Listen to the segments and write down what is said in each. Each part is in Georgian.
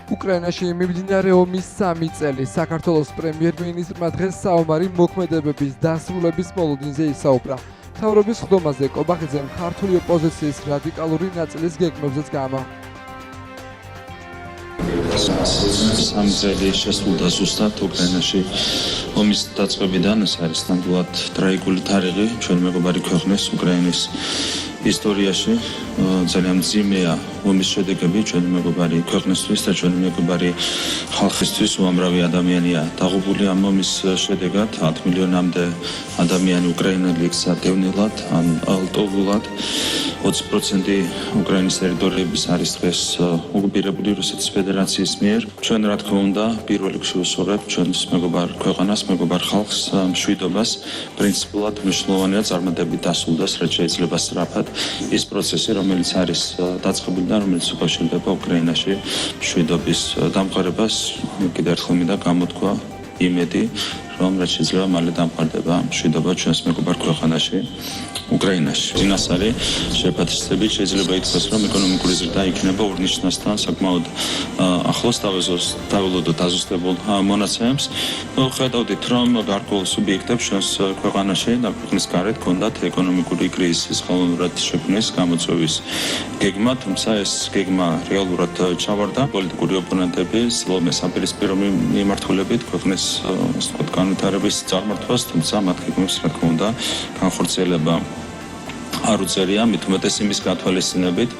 უკრაინაში მიმდინარე ომის 3 წელი საქართველოს პრემიერ-მინისტრმა დღეს საომარი მოქმედებების დასრულების მოლოდინზე ისაუბრა. მთავრობის ხდომაზე კობახიძემ ქართული ოპოზიციის რადიკალური ნაწილის გეგმებზეც გაამახვილა. 3 წელი შესრულდა ზუსტად უკრაინაში ომის დაწყებიდან. ეს არის ნამდვილად ტრაგიკული თარიღი ჩვენი მეგობარი ქვეყნის უკრაინის ისტორიაში. ძალიან მძიმეა ომის შედეგები ჩვენი მეგობარი ქვეყნისთვის და ჩვენი მეგობარი ხალხისთვის. უამრავი ადამიანია დაღუპული ამ ომის შედეგად. 10 მილიონამდე ადამიანი უკრაინელი იქცა დევნილად ან ლტოლვილად. 20% უკრაინის ტერიტორიების არის დღეს ოკუპირებული რუსეთის ფედერაციის მიერ. ჩვენ რა თქმა უნდა პირველ რიგში ვუსურვებთ ჩვენს მეგობარ ქვეყანას, მეგობარ ხალხს მშვიდობას. პრინციპულად მნიშვნელოვანია წარმატებით დასრულდეს რაც შეიძლება სწრაფად ის პროცესი, რომელიც არის დაწყებული და რომელიც უკავშირდება უკრაინაში მშვიდობის დამყარებას. კიდევ ერთხელ მინდა გამოთქვა იმედი, რომ რაც შეიძლება მალე დამყარდება მშვიდობა ჩვენს მეგობარ ქვეყანაში. უკრაინაში. წინასწარი შეფასებით შეიძლება ითქვას, რომ ეკონომიკური ზრდა იქნება ორნიშნასთან საკმაოდ ახლოს დაველოდოთ დაზუსტებულ მონაცემებს. ხედავდით, რომ გარკვეულ სუბიექტებს ჩვენს ქვეყანაში და ქვეყნის გარეთ ჰქონდათ ეკონომიკური კრიზისის ხელოვნურად შექმნის გამოწვევის გეგმა, თუმცა ეს გეგმა რეალურად ჩავარდა. პოლიტიკური ოპონენტები ცდილობენ საპირისპირო მიმართულებით ქვეყნის განვითარების წარმართვას, თუმცა მათ გეგმებს რა თქმა უნდა განხორციელება არ უწევია, მით უმეტეს იმის გათვალისწინებით,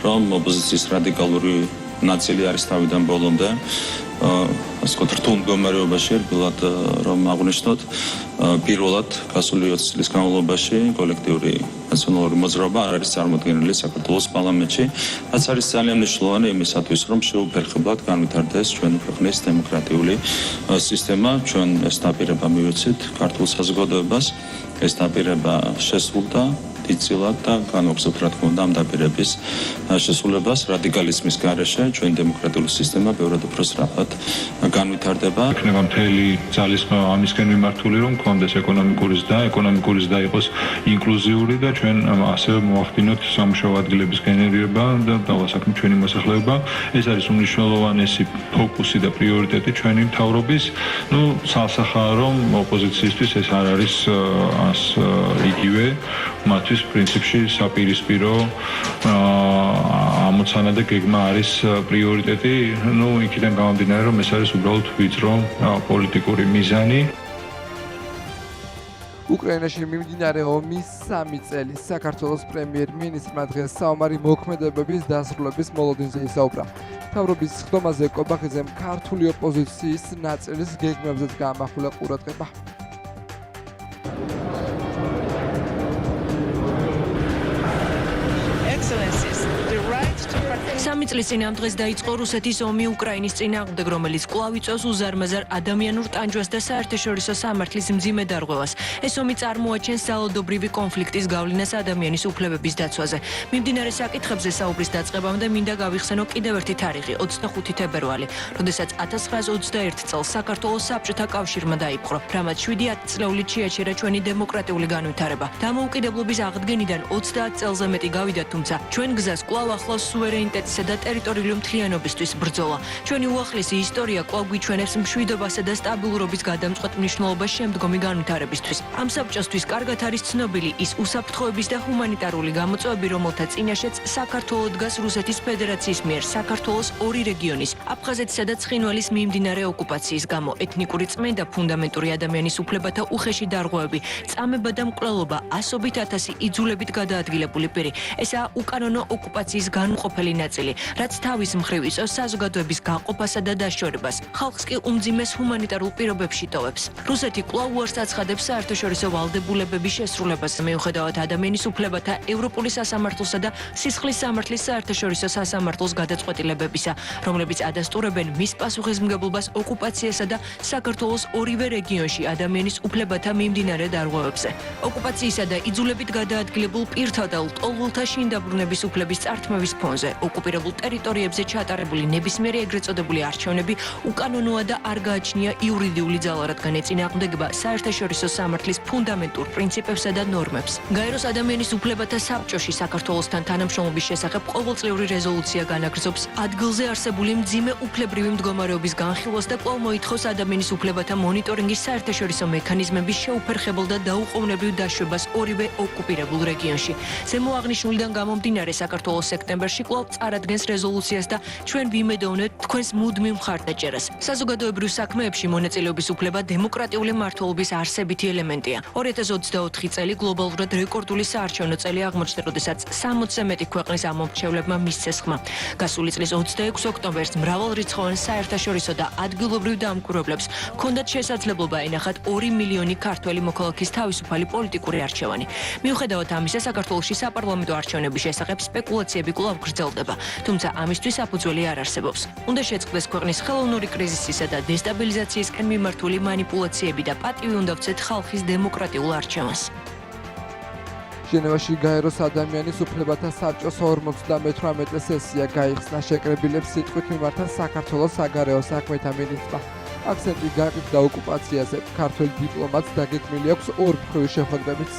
რომ ოპოზიციის რადიკალური ნაწილი არის თავიდან ბოლომდე რთულ მდგომარეობაში, რბილად რომ აღვნიშნოთ, პირველად გასული 20 წლის განმავლობაში კოლექტიური ნაციონალური მოძრაობა არ არის წარმოდგენილი საქართველოს პარლამენტში, რაც არის ძალიან მნიშვნელოვანი იმისათვის, რომ შეუფერხებლად განვითარდეს ჩვენი ქვეყნის დემოკრატიული სისტემა. ჩვენ ეს დაპირება მივეცით ქართულ საზოგადოებას, ეს დაპირება შესრულდა იცილად და განვაგრძობთ რა თქმა უნდა ამ დაპირების შესრულებას. რადიკალიზმის გარეშე ჩვენი დემოკრატიული სისტემა ბევრად უფრო სწრაფად განვითარდება. იქნება მთელი ძალისხმევა ამისკენ მიმართული, რომ გქონდეს ეკონომიკური ზრდა იყოს ინკლუზიური და ჩვენ ასევე მოვახდინოთ სამუშაო ადგილების გენერირება და დავასაქმოთ ჩვენი მოსახლეობა. ეს არის უმნიშვნელოვანესი ფოკუსი და პრიორიტეტი ჩვენი მთავრობის. სასახაა რომ ოპოზიციისთვის ეს არ არის იგივე მათთვის პრინციპში საპირისპირო ამოცანა და გეგმა არის პრიორიტეტი. იქიდან გამომდინარე, რომ ეს არის უბრალოდ ვიწრო პოლიტიკური მიზანი. უკრაინაში მიმდინარე ომის 3 წელი საქართველოს პრემიერ-მინისტრმა დღეს საომარი მოქმედებების დასრულების მოლოდინზე ისაუბრა. მთავრობის ხდომაზე კობახიძემ ქართული ოპოზიციის ნაწილის გეგმებზეც გაამახვილა ყურადღება. 3 წლის წინ ამ დღეს დაიწყო რუსეთის ომი უკრაინის წინააღმდეგ, რომელიც კვლავ იწვევს უზარმაზარ ადამიანურ ტანჯვას და საერთაშორისო სამართლის მძიმე დარღვევას. ეს ომი წარმოაჩენს ძალადობრივი კონფლიქტის გავლენას ადამიანის უფლებების დაცვაზე. მიმდინარე საკითხებზე საუბრის დაწყებამდე მინდა გავიხსენო კიდევ ერთი თარიღი, 25 თებერვალი, როდესაც 1921 წელს საქართველოს საბჭოთა კავშირმა დაიპყრო, რამაც 7 წლეულით შეაჩერა ჩვენი დემოკრატიული განვითარება. დამოუკიდებლობის აღდგენიდან 30 წელზე მეტი გავიდა, თუმცა ჩვენ გზას კვლავ ახლავს სუვერენიტეტისა და ტერიტორიული მთლიანობისთვის ბრძოლა. ჩვენი უახლესი ისტორია კვლავ გვიჩვენებს მშვიდობასა და სტაბილურობის გადამწყვეტ მნიშვნელობას შემდგომი განვითარებისთვის. ამ საბჭოსთვის კარგად არის ცნობილი ის უსაფრთხოების და ჰუმანიტარული გამოწვევები, რომელთა წინაშეც საქართველო დგას რუსეთის ფედერაციის მიერ საქართველოს 2 რეგიონის, აფხაზეთისა და ცხინვალის მიმდინარე ოკუპაციის გამო. ეთნიკური წმენდა, ფუნდამენტური ადამიანის უფლებათა უხეში დარღვევები, წამება და მკვლელობა, ასობით ათასი იძულებით გადაადგილებული პირი. ესაა უკანონო ოკუპაციის განუყოფელი ნაწილი, რაც თავის მხრივ იწვევს საზოგადოების გაყოფასა და დაშორებას. ხალხს კი უმძიმეს ჰუმანიტარულ პირობებში ტოვებს. რუსეთი კვლავ უარს აცხადებს საერთაშორისო ვალდებულებების შესრულებას, მიუხედავად ადამიანის უფლებათა ევროპული სასამართლოსა და სისხლის სამართლის საერთაშორისო სასამართლოს გადაწყვეტილებებისა, რომლებიც ადასტურებენ მის პასუხისმგებლობას ოკუპაციასა და საქართველოს 2 რეგიონში ადამიანის უფლებათა მიმდინარე დარღვევებზე. ოკუპაციისა და იძულებით გადაადგილებულ პირთა და ლტოლვილთა შინ დაბრუნების უფლების წართმევის ფონზე ოკუპირებულ ოკუპირებულ ტერიტორიებზე ჩატარებული ნებისმიერი ეგრეთ წოდებული არჩევნები უკანონოა და არ გააჩნია იურიდიული ძალა, რადგან ეწინააღმდეგება საერთაშორისო სამართლის ფუნდამენტურ პრინციპებსა და ნორმებს. გაეროს ადამიანის უფლებათა საბჭოში საქართველოსთან თანამშრომლობის შესახებ ყოველწლიური რეზოლუცია განაგრძობს ადგილზე არსებული მძიმე უფლებრივი მდგომარეობის განხილვას და კვლავ მოითხოვს ადამიანის უფლებათა მონიტორინგის საერთაშორისო მექანიზმების შეუფერხებელ და დაუყოვნებლივ დაშვებას ორივე ოკუპირებულ რეგიონში. ზემო აღნიშნულიდან გამომდინარე, საქართველოს სექტემბერში კვლავ წარადგენს რეზოლუციას და ჩვენ ვიმედოვნებთ თქვენს მუდმივ მხარდაჭერას. საზოგადოებრივ საქმეებში მონაწილეობის უფლება დემოკრატიული მმართველობის არსებითი ელემენტია. 2024 წელი გლობალურად რეკორდული საარჩევნო წელი აღმოჩნდა, როდესაც 60-ზე მეტი ქვეყნის ამომრჩევლებმა მისცეს ხმა. გასული წლის 26 ოქტომბერს მრავალრიცხოვან საერთაშორისო და ადგილობრივ დამკვირვებლებს ჰქონდათ შესაძლებლობა ენახათ 2 მილიონი ქართველი მოქალაქის თავისუფალი პოლიტიკური არჩევანი. მიუხედავად ამისა, საქართველოში საპარლამენტო არჩევნების შესახებ სპეკულაციები კვლავ გრძელდება, თუმცა ამისთვის საფუძველი არ არსებობს. უნდა შეწყდეს ქვეყნის ხელოვნური კრიზისისა და დესტაბილიზაციისკენ მიმართული მანიპულაციები და პატივი უნდა ვცეთ ხალხის დემოკრატიულ არჩევანს. ჟენევაში გაეროს ადამიანის უფლებათა საბჭოს 58 სესია გაიხსნა. შეკრებილებს სიტყვით მიმართა საქართველოს საგარეო საქმეთა მინისტრმა. აქცენტი გაყიდდა ოკუპაციაზე. ქართველ დიპლომატს დაგეგმილი აქვს ორმხრივი შეხვედრებიც.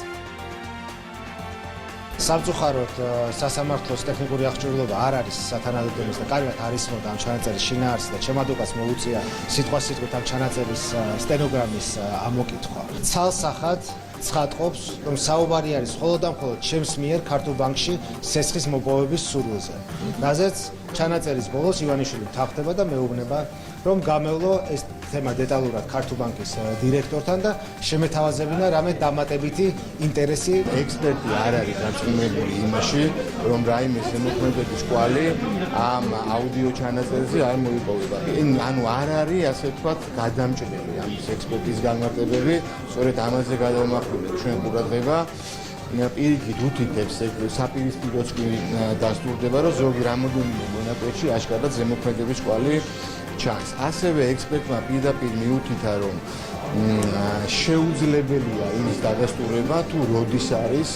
სამწუხაროდ სასამართლოს ტექნიკური აღჭურვილობა არ არის სათანადო და კარგად არის მოდა ამ ჩანაწერის შინაარსი და ჩემადოკას მოუწია სიტყვასიტყვით ამ ჩანაწერის სტენოგრამის ამოკითხვა. ცალსახად ცხადყოფს, რომ საუბარი არის მხოლოდ და მხოლოდ ჩემს მიერ ქართულ ბანკში სესხის მოპოვების სურვილზე. რაზეც ჩანაწერის ბოლოს ივანიშვილი თანხდება და მეუბნება, რომ გამევლო ეს თემა დეტალურად ქართულ ბანკის დირექტორთან და შემეთავაზებინა რამე დამატებითი ინტერესი. ექსპერტი არ არის დარწმუნებული იმაში, რომ რაიმე ზემოქმედების კვალი ამ აუდიო ჩანაწერზე არ მოიპოვება. ანუ არ არის ასე ვთქვათ გადამჭრელი ამის ექსპერტის განმარტებები, სწორედ ამაზე გადავმახვილებ ჩვენ ყურადღება. პირიქით უთითებს საპირისპიროც კი დასტურდება, რომ ზოგი რამოდენიმე მონაკვეთში აშკარად ზემოქმედების კვალი ჩანს. ასევე ექსპერტმა პირდაპირ მიუთითა, რომ შეუძლებელია იმის დადასტურება, თუ როდის არის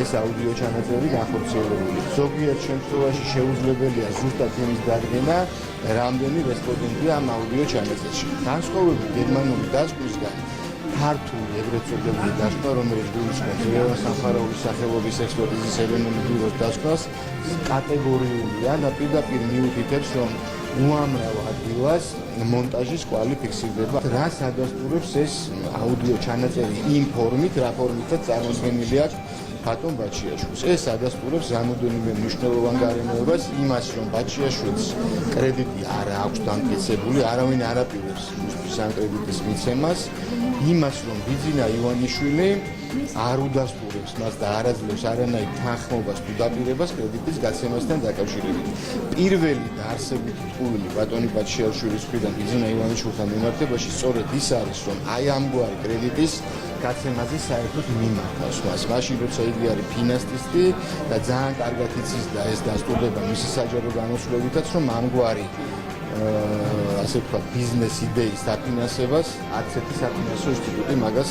ეს აუდიო ჩანაწერი განხორციელებული. ზოგიერთ შემთხვევაში შეუძლებელია ზუსტად იმის დადგენა, რამდენი რესპონდენტია ამ აუდიო ჩანაწერში. განსხვავებით გერმანული დასკვნისგან, ქართული ეგრეთ წოდებული დასკვნა, რომელიც გულისხმობს ეროვნული სამხაროების სახელობის ექსპერტიზის ეროვნული ბიუროს დასკვნას, კატეგორიულია და პირდაპირ მიუთითებს, რომ უამრავ ადგილას მონტაჟის კვალი ფიქსირდება. რას ადასტურებს ეს აუდიო ჩანაწერი იმ ფორმით, რა ფორმითაც წარმოდგენილი აქვს ბატონ ბაჩიაშვილს. ეს ადასტურებს რამოდენიმე მნიშვნელოვან გარემოებას, იმას, რომ ბაჩიაშვილს კრედიტი არ აქვს დამტკიცებული, არავინ არ აპირებს ამ კრედიტის მიცემას, იმას, რომ ბიძინა ივანიშვილი არ უდასტურებს მას და არ აძლევს არანაირ თანხმობას თუ დაპირებას კრედიტის გაცემასთან დაკავშირებით. პირველი დაარსებითი ტყუილი ბატონი ბაჩიაშვილის მხრიდან ბიძინა ივანიშვილთან მიმართებაში სწორედ ის არის, რომ აი ამგვარი კრედიტის გაცემაზე საერთოდ მიმართავს მას. მაშინ როცა იგი არის ფინანსისტი და ძალიან კარგად იცის და ეს დასტურდება მისი საჯარო განმსხვავებითაც, რომ ამგვარი ასე ვთქვათ ბიზნეს იდეის დაფინანსებას არც ერთი საფინანსო ინსტიტუტი მაგას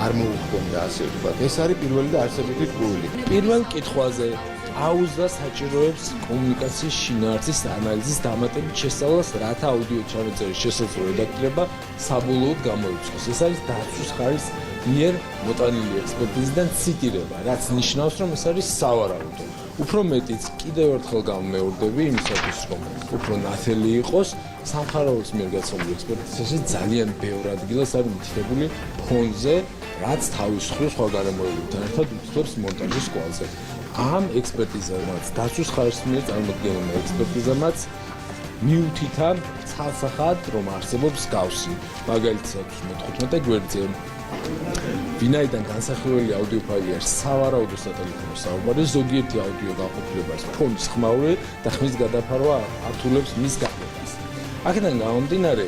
არ მოუხდენდა, ასე ვთქვათ. ეს არის პირველი და არსებითი ტყუილი. პირველ კითხვაზე აუზდა საჭიროებს კომუნიკაციის შინაარსის ანალიზის დამატებით შესწავლას, რათა აუდიო ჩანაწერის შესაძლო რედაქტირება საბოლოოდ გამოიცხოს. ეს არის დაცვის ხარის მიერ მოტანილი ექსპერტიზიდან ციტირება, რაც ნიშნავს, რომ ეს არის სავარაუდო. უფრო მეტიც კიდევ ერთხელ გამმეორდები იმისათვის, რომ უფრო ნათელი იყოს სამხაროების მიერ გაცნობილი ექსპერტიზაში ძალიან ბევრ ადგილას არის მითითებული ფონზე, რაც თავის მხრივ სხვა გარემოებებთან ერთად უთითებს მონტაჟის კვალზე. ამ ექსპერტიზამაც დაცვის ხარის მიერ წარმოდგენილმა ექსპერტიზამაც მიუთითა ცალსახად, რომ არსებობს გავსი. მაგალითად, მე-15 გვერდზე ვინაიდან განსახილველი აუდიო ფაილი არის სავარაუდო სატელეფონო საუბარი, ზოგიერთი აუდიო განყოფილებას ფონის ხმაური და ხმის გადაფარვა ართულებს მის გაკეთებას. აქედან გამომდინარე,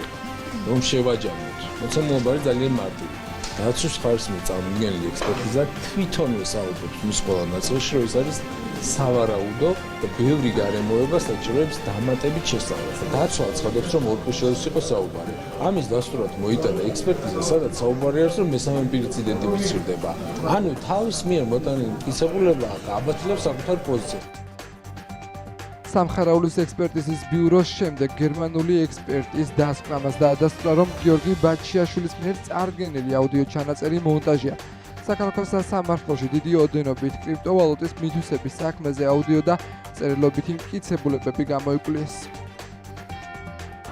რომ შევაჯამოთ, მოცემულობა არის ძალიან მარტივი. დაცვის ხარის მიერ წარმოდგენილი ექსპერტიზა თვითონვე საუბრობს მის ყველა ნაწილში, რომ ეს არის სავარაუდო და ბევრი გარემოება საჭიროებს დამატებით შესწავლას. დაცვა ცხადებს, რომ ორ პირშელის იყო საუბარი. ამის დასტურად მოიტანა ექსპერტიზა, სადაც საუბარი არის, რომ მესამე პირიც იდენტიფიცირდება. ანუ თავის მიერ მოტანილი მტკიცებულება აბათილებს საკუთარ პოზიციას. სამხარაულის ექსპერტიზის ბიუროს შემდეგ გერმანული ექსპერტის დასკვნამას დაადასტურა, რომ გიორგი ბაჩიაშვილის მიერ წარდგენილი აუდიო ჩანაწერი მონტაჟია. საქართველოს სასამართლოში დიდი ოდენობით კრიპტოვალუტის მითვისების საქმეზე აუდიო და წერილობითი მტკიცებულებები გამოიკვლიეს.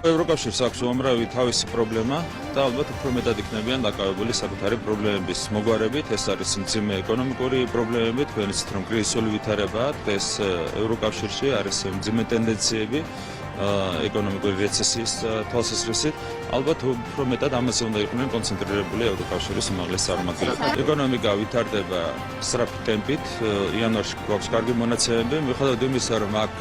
ევროკავშირს აქვს უამრავი თავისი პრობლემა და ალბათ უფრო მეტად იქნებიან დაკავებული საკუთარი პრობლემების მოგვარებით. ეს არის მძიმე ეკონომიკური პრობლემები, თქვენ იცით რომ კრიზისული ვითარებაა დღეს ევროკავშირში, არის მძიმე ტენდენციები ეკონომიკური რეცესიის თვალსაზრისით. ალბათ უფრო მეტად ამაზე უნდა იყვნენ კონცენტრირებული ევროკავშირის უმაღლესი წარმომადგენლები. ეკონომიკა ვითარდება სწრაფი ტემპით, იანვარში გვაქვს კარგი მონაცემები, მიუხედავად იმისა, რომ აქ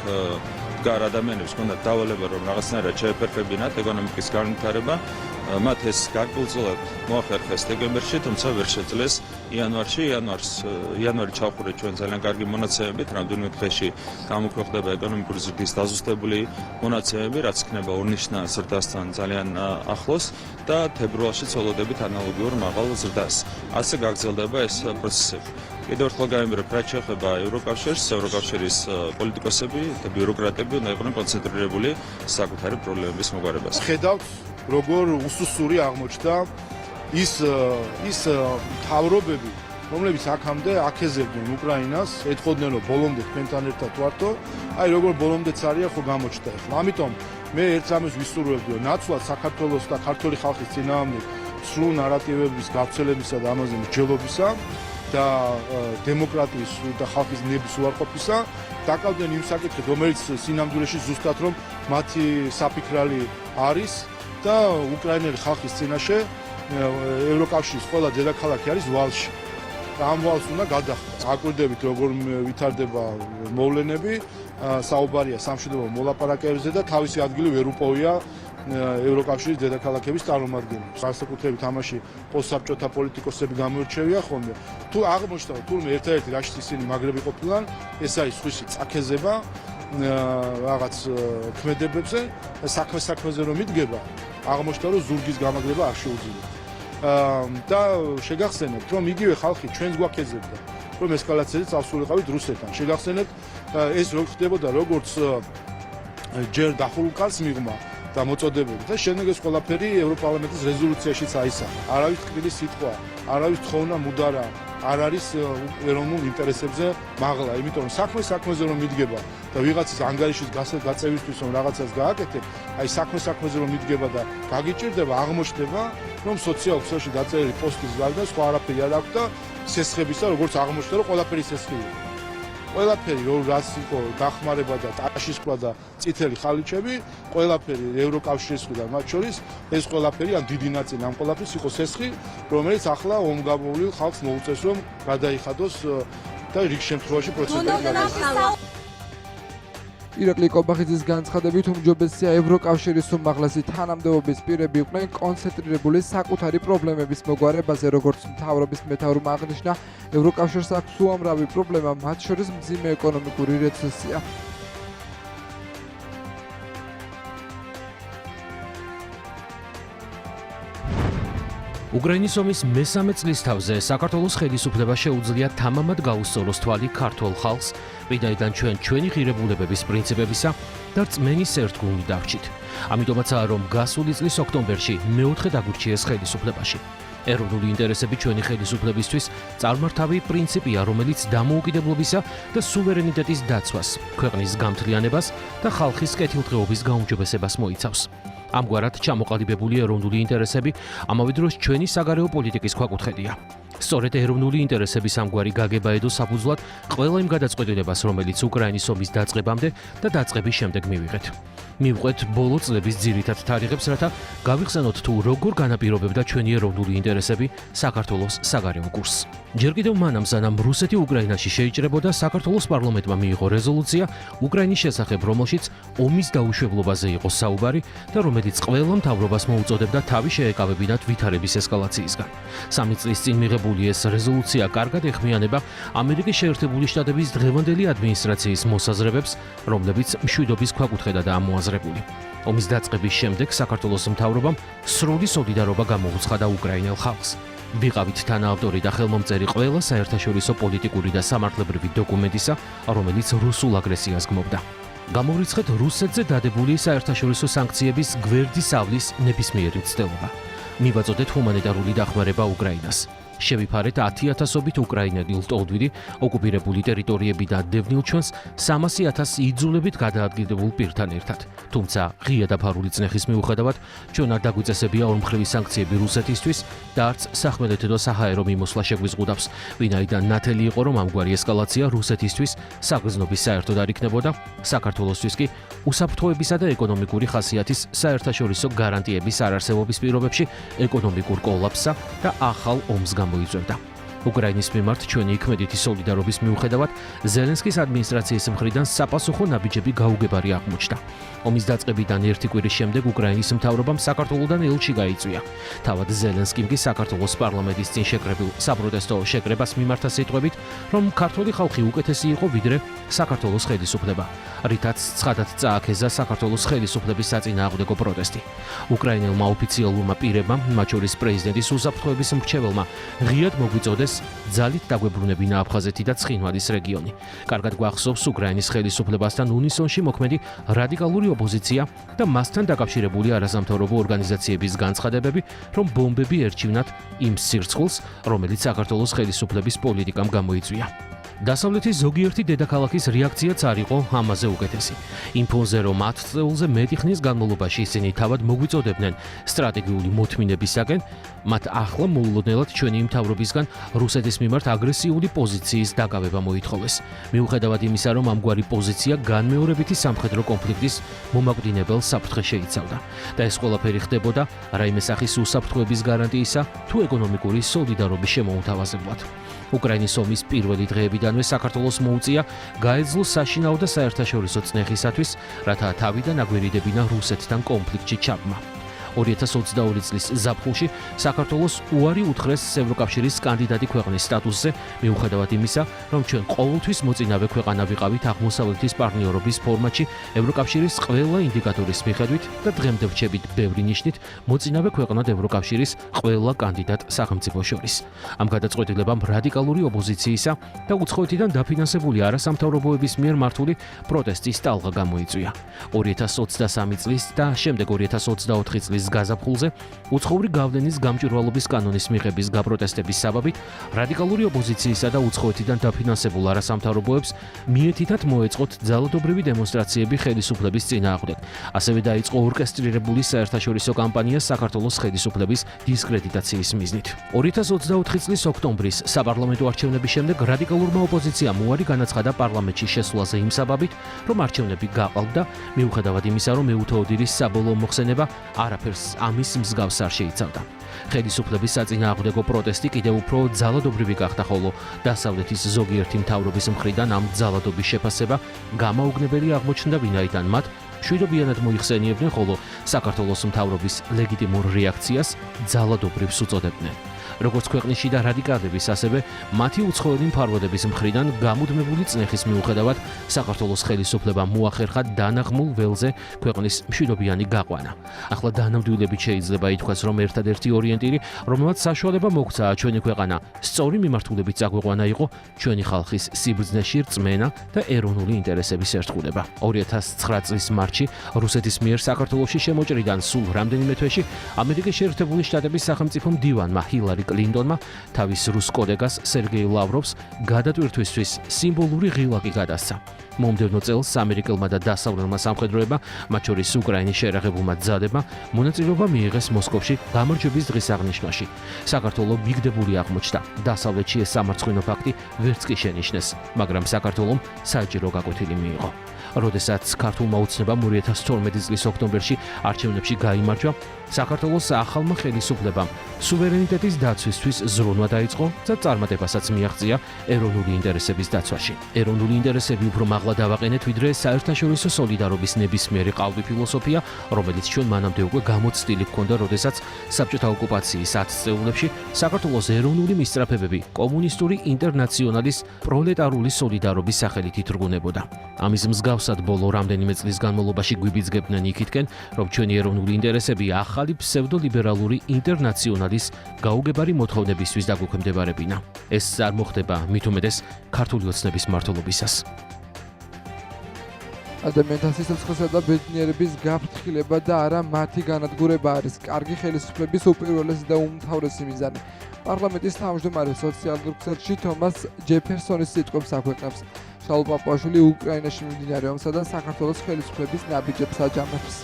გარ ადამიანებს ჰქონდათ დავალება რომ რაღაცნაირად შეეფერხებინათ ეკონომიკის განვითარება, მათ ეს გარკვეულწილად მოახერხეს დეკემბერში, თუმცა ვერ შეძლეს იანვარში. იანვარი ჩავხურეთ ჩვენ ძალიან კარგი მონაცემებით, რამდენიმე დღეში გამოქვეყნდება ეკონომიკური ზრდის დაზუსტებული მონაცემები, რაც იქნება ორნიშნა ზრდასთან ძალიან ახლოს და თებერვალში ცოლოდებით ანალოგიურ მაღალ ზრდას. ასე გაგრძელდება ეს პროცესები. კიდევ ერთხელ გამიმერებ, რაც შეეხება ევროკავშირს, ევროკავშირის პოლიტიკოსები და ბიუროკრატები უნდა იყვნენ კონცენტრირებული საკუთარი პრობლემების მოგვარებაზე. ხედავთ, როგორ უსუსური აღმოჩნდა ის მთავრობები, რომლებიც აქამდე აქეზებდნენ უკრაინას, ეთხოვდნენ რომ ბოლომდე თქვენთან ერთად ვართო, აი როგორ ბოლომდეც არიან ხო გამოჩნდა ახლა. ამიტომ მე ერთ რამეს ვისურვებდი, რომ ნაცვლად საქართველოს და ქართული ხალხის წინააღმდეგ სრულ ნარატივების გავრცელებისა და ამაზე მსჯელობისა და დემოკრატიის და ხალხის ნების უარყოფისა დაკავდნენ იმ საკითხით, რომელიც სინამდვილეში ზუსტად რომ მათი საფიქრალი არის და უკრაინელი ხალხის წინაშე ევროკავშირის ყველა დედაქალაქი არის ვალში. და ამ ვალს უნდა გადახვდეს. აკვირდებით როგორ ვითარდება მოვლენები, საუბარია სამშვიდობო მოლაპარაკებებზე და თავისი ადგილი ვერ უპოვია ევროკავშირის დედაქალაქების წარმომადგენლებს. განსაკუთრებით ამაში პოსტსაბჭოთა პოლიტიკოსები გამოირჩევიან ხოლმე. თუ აღმოჩნდა, რომ თურმე ერთადერთი რაშიც ისინი მაგრები ყოფილან, ეს არის სხვისი წაქეზება რაღაც ქმედებებზე, საქმეზე რომ იდგება, აღმოჩნდა, რომ ზურგის გამაგრება არ შეუძლია. და შეგახსენებთ, რომ იგივე ხალხი ჩვენს გვაქეზებდა, რომ ესკალაციაზე წასულიყავით რუსეთთან. შეგახსენებთ, ეს რო ხდებოდა როგორც ჯერ დახურულ მიღმა და მოწოდებები და შემდეგ ეს ყველაფერი ევროპარლამენტის რეზოლუციაშიც აისახა. არავის ტკბილი სიტყვა, არავის თხოვნა მუდარა არ არის ეროვნულ ინტერესებზე მაღლა, იმიტომ რომ საქმეზე რომ მიდგება და ვიღაცის ანგარიშის გაწევისთვის რომ რაღაცას გააკეთებ, აი საქმეზე რომ მიდგება და გაგიჭირდება, აღმოჩნდება, რომ სოციალურ ქსელში დაწერილი პოსტის გარდა სხვა არაფერი არ აქვს და სესხებისა, როგორც აღმოჩნდა, რომ ყველაფერი სესხია. ყველაფერი რაც იყო დახმარება და ტაშისკვრა და წითელი ხალიჩები, ყველაფერი ევროკავშირის მხრიდან მათ შორის ეს ყველაფერი ან დიდი ნაწილი ამ ყველაფრის იყო სესხი, რომელიც ახლა ომგაბოვლილ ხალხს მოუწევს რომ გადაიხადოს და რიგ შემთხვევაში პროცედურა გადაიხადოს. ირაკლი კობახიძის განცხადებით, უმჯობესია ევროკავშირის უმაღლესი თანამდებობის პირები იყვნენ კონცენტრირებული საკუთარი პრობლემების მოგვარებაზე, როგორც მთავრობის მეთაურმა აღნიშნა, ევროკავშირს აქვს უამრავი პრობლემა, მათ შორის მძიმე ეკონომიკური რეცესია. უკრაინის ომის მესამე წლის თავზე საქართველოს ხელისუფლება შეუძლია თამამად გაუსწოროს თვალი ქართულ ხალხს, ვინაიდან ჩვენი ღირებულებების პრინციპებისა და რწმენის ერთგულნი დავრჩით. ამიტომაცაა, რომ გასული წლის ოქტომბერში მეოთხე დაგვირჩიეს ხელისუფლებაში. ეროვნული ინტერესები ჩვენი ხელისუფლებისთვის წარმართავი პრინციპია, რომელიც დამოუკიდებლობისა და სუვერენიტეტის დაცვას, ქვეყნის გამთლიანებას და ხალხის კეთილდღეობის გაუმჯობესებას მოიცავს. ამგვარად ჩამოყალიბებული ეროვნული ინტერესები ამავე დროს ჩვენი საგარეო პოლიტიკის ქვაკუთხედია. სწორედ ეროვნული ინტერესების ამგვარი გაგება ედო საფუძვლად ყველა იმ გადაწყვეტილებას, რომელიც უკრაინის ომის დაწყებამდე და დაწყების შემდეგ მივიღეთ. მივყვეთ ბოლო წლების ძირითად თარიღებს, რათა გავიხსენოთ თუ როგორ განაპირობებდა ჩვენი ეროვნული ინტერესები საქართველოს საგარეო კურსს. ჯერ კიდევ მანამ, სანამ რუსეთი უკრაინაში შეიჭრებოდა, საქართველოს პარლამენტმა მიიღო რეზოლუცია უკრაინის შესახებ, რომელშიც ომის დაუშვებლობაზე იყო საუბარი და რომელიც ყველა მთავრობას მოუწოდებდა თავი შეეკავებინათ ვითარების ესკალაციისგან. 3 წლის წინ მიღებული ეს რეზოლუცია კარგად ეხმიანება ამერიკის შეერთებული შტატების დღევანდელი ადმინისტრაციის მოსაზრებებს, რომლებიც მშვიდობის ქვაკუთხედადაა მოაზრებული. ომის დაწყების შემდეგ საქართველოს მთავრობამ სრული სოლიდარობა გამოუცხადა უკრაინელ ხალხს. ვიყავით თანაავტორი და ხელმომწერი ყველა საერთაშორისო პოლიტიკური და სამართლებრივი დოკუმენტისა, რომელიც რუსულ აგრესიას გმობდა. გამოვრიცხეთ რუსეთზე დადებული საერთაშორისო სანქციების გვერდის ავლის ნებისმიერი მცდელობა. მივაწოდეთ ჰუმანიტარული დახმარება უკრაინას. შევიფარეთ 10,000-ობით უკრაინელი ლტოლვილი ოკუპირებული ტერიტორიები და დევნილ ჩვენს 300,000 იძულებით გადაადგილებულ პირთან ერთად. თუმცა ღია დაფარული წნეხის მიუხედავად ჩვენ არ დაგვიწესებია ორმხრივი სანქციები რუსეთისთვის და არც სახმელეთო და საჰაერო მიმოსვლა შეგვიზღუდავს, ვინაიდან ნათელი იყო რომ ამგვარი ესკალაცია რუსეთისთვის საგრძნობის საერთოდ არ იქნებოდა, საქართველოსთვის კი უსაფრთხოებისა და ეკონომიკური ხასიათის საერთაშორისო გარანტიების არარსებობის პირობებში ეკონომიკურ კოლაფსსა და ახალ ომს გამოიწვევდა. უკრაინის მიმართ ჩვენი იქმედითი სოლიდარობის მიუხედავად ზელენსკის ადმინისტრაციის მხრიდან საპასუხო ნაბიჯები გაუგებარი აღმოჩნდა. ომის დაწყებიდან ერთი კვირის შემდეგ უკრაინის მთავრობამ საქართველოდან ელჩი გაიწვია. თავად ზელენსკიმ კი საქართველოს პარლამენტის წინ შეკრებილ საპროტესტო შეკრებას მიმართა სიტყვებით, რომ ქართული ხალხი უკეთესი იყო ვიდრე საქართველოს ხელისუფლება, რითაც ცხადად წააქეზა საქართველოს ხელისუფლების საწინააღმდეგო პროტესტი. უკრაინელმა ოფიციალურმა პირებმა, მათ შორის პრეზიდენტის უსაფრთხოების მრჩეველმა, ღიად მოგვიწოდეს ძალით დაგვებრუნებინა აფხაზეთი და ცხინვალის რეგიონი. კარგად გვახსოვს უკრაინის ხელისუფლებასთან უნისონში მოქმედი რადიკალური ოპოზიცია და მასთან დაკავშირებული არასამთავრობო ორგანიზაციების განცხადებები, რომ ბომბები ერჩივნათ იმ სირცხვილს, რომელიც საქართველოს ხელისუფლების პოლიტიკამ გამოიწვია. დასავლეთის ზოგიერთი დედაქალაქის რეაქციაც არ იყო ამაზე უკეთესი. იმ ფონზე, რომ 10 წელზე მეტი ხნის განმავლობაში ისინი თავად მოგვიწოდებდნენ სტრატეგიული მოთმინებისაგან, მათ ახლა მოულოდნელად ჩვენი მთავრობისგან რუსეთის მიმართ აგრესიული პოზიციის დაკავება მოითხოვეს. მიუხედავად იმისა, რომ ამგვარი პოზიცია განმეორებითი სამხედრო კონფლიქტის მომაკვდინებელ საფრთხეს შეიცავდა და ეს ყველაფერი ხდებოდა რაიმე სახის უსაფრთხოების გარანტიისა თუ ეკონომიკური სოლიდარობის შემოუთავაზებლად. უკრაინის ომის პირველი დღეებიდანვე საქართველოს მოუწია გაეძლოს საშინაო და საერთაშორისო წნეხისათვის, რათა თავიდან აგვერიდებინა რუსეთთან კონფლიქტში ჩაბმა. 2022 წლის ზაფხულში საქართველოს უარი უთხრეს ევროკავშირის კანდიდატი ქვეყნის სტატუსზე, მიუხედავად იმისა, რომ ჩვენ ყოველთვის მოწინავე ქვეყანა ვიყავით აღმოსავლეთის პარტნიორობის ფორმატში ევროკავშირის ყველა ინდიკატორის მიხედვით და დღემდე ვრჩებით ბევრი ნიშნით მოწინავე ქვეყნად ევროკავშირის ყველა კანდიდატ სახელმწიფოს შორის. ამ გადაწყვეტილებამ რადიკალური ოპოზიციისა და უცხოეთიდან დაფინანსებული არასამთავრობოების მიერ მართული პროტესტის ტალღა გამოიწვია. 2023 წლის და შემდეგ 2024 წლის გაზაფხულზე უცხოური გავლენის გამჭვირვალობის კანონის მიღების გაპროტესტების საბაბით რადიკალური ოპოზიციისა და უცხოეთიდან დაფინანსებულ არასამთავრობოებს მიეთითად მოეწყოთ ძალადობრივი დემონსტრაციები ხელისუფლების წინააღმდეგ. ასევე დაიწყო ორკესტრირებული საერთაშორისო კამპანია საქართველოს ხელისუფლების დისკრედიტაციის მიზნით. 2024 წლის ოქტომბრის საპარლამენტო არჩევნების შემდეგ რადიკალურმა ოპოზიციამ უარი განაცხადა პარლამენტში შესვლაზე იმ საბაბით, რომ არჩევნები გაყალბდა, მიუხედავად იმისა, რომ მეუთოოდილის საბოლოო მოხსენება არაფერს ამის მსგავს არ შეიცავდა. ხელისუფლების საწინააღმდეგო პროტესტი კიდევ უფრო ძალადობრივი გახდა, ხოლო დასავლეთის ზოგიერთი მთავრობის მხრიდან ამ ძალადობის შეფასება გამაუგნებელი აღმოჩნდა, ვინაიდან მათ მშვიდობიანად მოიხსენიებდნენ, ხოლო საქართველოს მთავრობის ლეგიტიმურ რეაქციას ძალადობრივს უწოდებდნენ. როგორც ქვეყნის შიდა რადიკალების, ასევე მათი უცხოელი მფარველების მხრიდან გამუდმებული წნეხის მიუხედავად საქართველოს ხელისუფლებამ მოახერხა დანაღმულ ველზე ქვეყნის მშვიდობიანი გაყვანა. ახლა დანამდვილებით შეიძლება ითქვას, რომ ერთადერთი ორიენტირი, რომელმაც საშუალება მოგვცა ჩვენი ქვეყანა სწორი მიმართულებით წაგვეყვანა, იყო ჩვენი ხალხის სიბრძნეში რწმენა და ეროვნული ინტერესების ერთხულება. 2009 წლის მარტში რუსეთის მიერ საქართველოში შემოჭრიდან სულ რამდენიმე თვეში ამერიკის შეერთებული შტატების სახელმწიფო მდივანმა ჰილარი კლინტონმა თავის რუს კოლეგას სერგეი ლავროვს გადატვირთვისთვის სიმბოლური ღილაკი გადასცა. მომდევნო წელს ამერიკელმა და დასავლელმა სამხედროებმა, მათ შორის უკრაინის შერაღებულმა ძალებმა, მონაწილეობა მიიღეს მოსკოვში გამარჯვების დღის აღნიშვნაში. საქართველო მიგდებული აღმოჩნდა. დასავლეთში ეს სამარცხვინო ფაქტი ვერც კი შენიშნეს, მაგრამ საქართველომ საჭირო გაკვეთილი მიიღო. როდესაც ქართულმა უცნებამ 2012 წლის ოქტომბერში არჩევნებში გაიმარჯვა, საქართველოს ახალმა ხელისუფლებამ სუვერენიტეტის დაცვისთვის ზრუნვა დაიწყო და წარმატებასაც მიაღწია ეროვნული ინტერესების დაცვაში. ეროვნული ინტერესები უფრო მაღლა დავაყენეთ, ვიდრე საერთაშორისო სოლიდარობის ნებისმიერი ყალბი ფილოსოფია, რომელიც ჩვენ მანამდე უკვე გამოცდილი ჰქონდა, როდესაც საბჭოთა ოკუპაციის 10 წლებში საქართველოს ეროვნული მისწრაფებები კომუნისტური ინტერნაციონალის პროლეტარული სოლიდარობის სახელით ითრგუნებოდა. ამის მსგავსად ბოლო რამდენიმე წლის განმავლობაში გვიბიძგებდნენ იქითკენ, რომ ჩვენი ეროვნული ინტერესები ახალი ფსევდოლიბერალური ინტერნაციონალის გაუგებარი მოთხოვნებისთვის დაგვექვემდებარებინა. ეს არ მოხდება მით უმეტეს ქართული ოცნების მმართველობისას. ადამიანთა სიცოცხლესა და ბედნიერების გაფრთხილება და არა მათი განადგურება არის კარგი ხელისუფლების უპირველესი და უმთავრესი მიზანი. პარლამენტის თავმჯდომარე სოციალურ ქსელში თომას ჯეფერსონის სიტყვებს აქვეყნებს. შაულ პაპუაშვილი უკრაინაში მიმდინარე ომსა და საქართველოს ხელისუფლების ნაბიჯებს აჯამებს.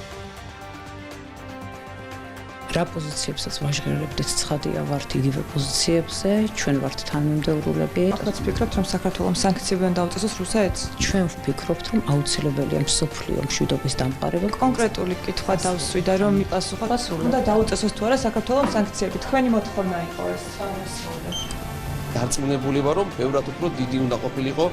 რა პოზიციებსაც ვაჟღერებდით, ცხადია ვართ იგივე პოზიციებზე, ჩვენ ვართ თანამიმდევრულები. ახლა ვფიქრობთ, რომ საქართველოს სანქციებიდან დაუწესოს რუსეთს? ჩვენ ვფიქრობთ, რომ აუცილებელია მსოფლიო მშვიდობის დამყარება. კონკრეტული კითხვა დავსვიდა, რომ მიპასუხოთ, უნდა დაუწესოს თუ არა საქართველოს სანქციები. თქვენი მოთხოვნა იყო ეს. დარწმუნებული ვარ, რომ ბევრად უფრო დიდი უნდა ყოფილიყო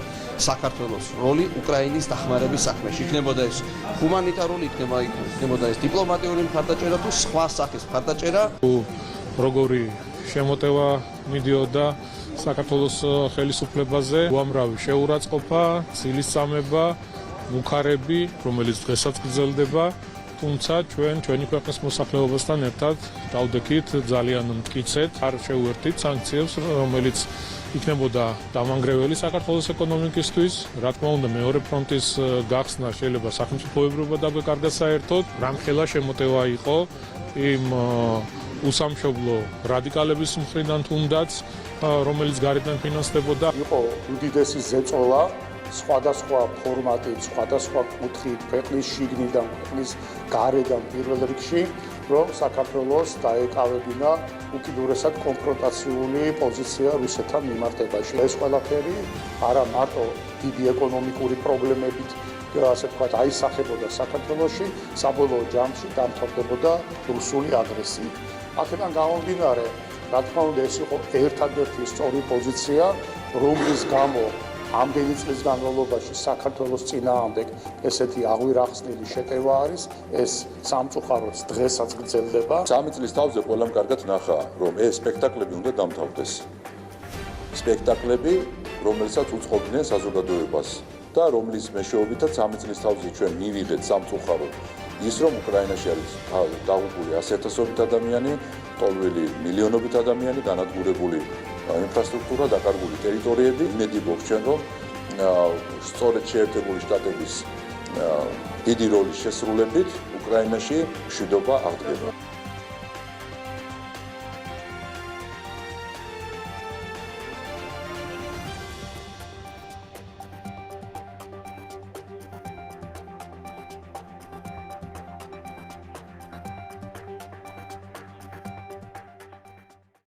საქართველოს როლი უკრაინის დახმარების საქმეში. იქნებოდა ეს ჰუმანიტარული, იქნებოდა ეს დიპლომატიური მხარდაჭერა თუ სხვა სახის მხარდაჭერა. როგორი შემოტევა მიდიოდა საქართველოს ხელისუფლებაზე, უამრავი შეურაცხყოფა, ცილისწამება, მუქარები, რომელიც დღესაც გრძელდება. თუმცა ჩვენი ქვეყნის მოსახლეობასთან ერთად დავდექით ძალიან მტკიცედ, არ შევერთით სანქციებს, რომელიც იქნებოდა დამანგრეველი საქართველოს ეკონომიკისთვის. რა თქმა უნდა, მეორე ფრონტის გახსნა შეიძლება სახელმწიფოებრიობა დაგვეკარგა საერთოდ. რამხელა შემოტევა იყო იმ უსამშობლო რადიკალების მხრიდან თუნდაც, რომელიც გარედან ფინანსდებოდა. იყო უდიდესი ზეწოლა სხვადასხვა ფორმატით, სხვადასხვა კუთხით, ქვეყნის შიგნიდან, ქვეყნის გარედან პირველ რიგში, რომ საქართველოს დაეკავებინა უკიდურესად კონფრონტაციული პოზიცია რუსეთთან მიმართებაში. ეს ყველაფერი არა მარტო დიდი ეკონომიკური პრობლემებით, ასე ვთქვათ, აისახებოდა საქართველოში, საბოლოო ჯამში დამთავრდებოდა რუსული აგრესიით. აქედან გამომდინარე, რა თქმა უნდა, ეს იყო ერთადერთი სწორი პოზიცია, რომლის გამო ამდენი წლის განმავლობაში საქართველოს წინააღმდეგ ესეთი აღვირახსნილი შეტევა არის, ეს სამწუხაროდ დღესაც გრძელდება. 3 წლის თავზე ყველამ კარგად ნახა, რომ ეს სპექტაკლები უნდა დამთავრდეს. სპექტაკლები, რომელსაც უწყობდნენ საზოგადოებას და რომლის მეშვეობითაც 3 წლის თავზე ჩვენ მივიღეთ სამწუხაროდ ის, რომ უკრაინაში არის დაღუპული 100,000-ობით ადამიანი, ტოლვილი მილიონობით ადამიანი, განადგურებული ინფრასტრუქტურა, დაკარგული ტერიტორიები. იმედი გვაქვს ჩვენ, რომ სწორედ შეერთებული შტატების დიდი როლის შესრულებით უკრაინაში მშვიდობა აღდგება.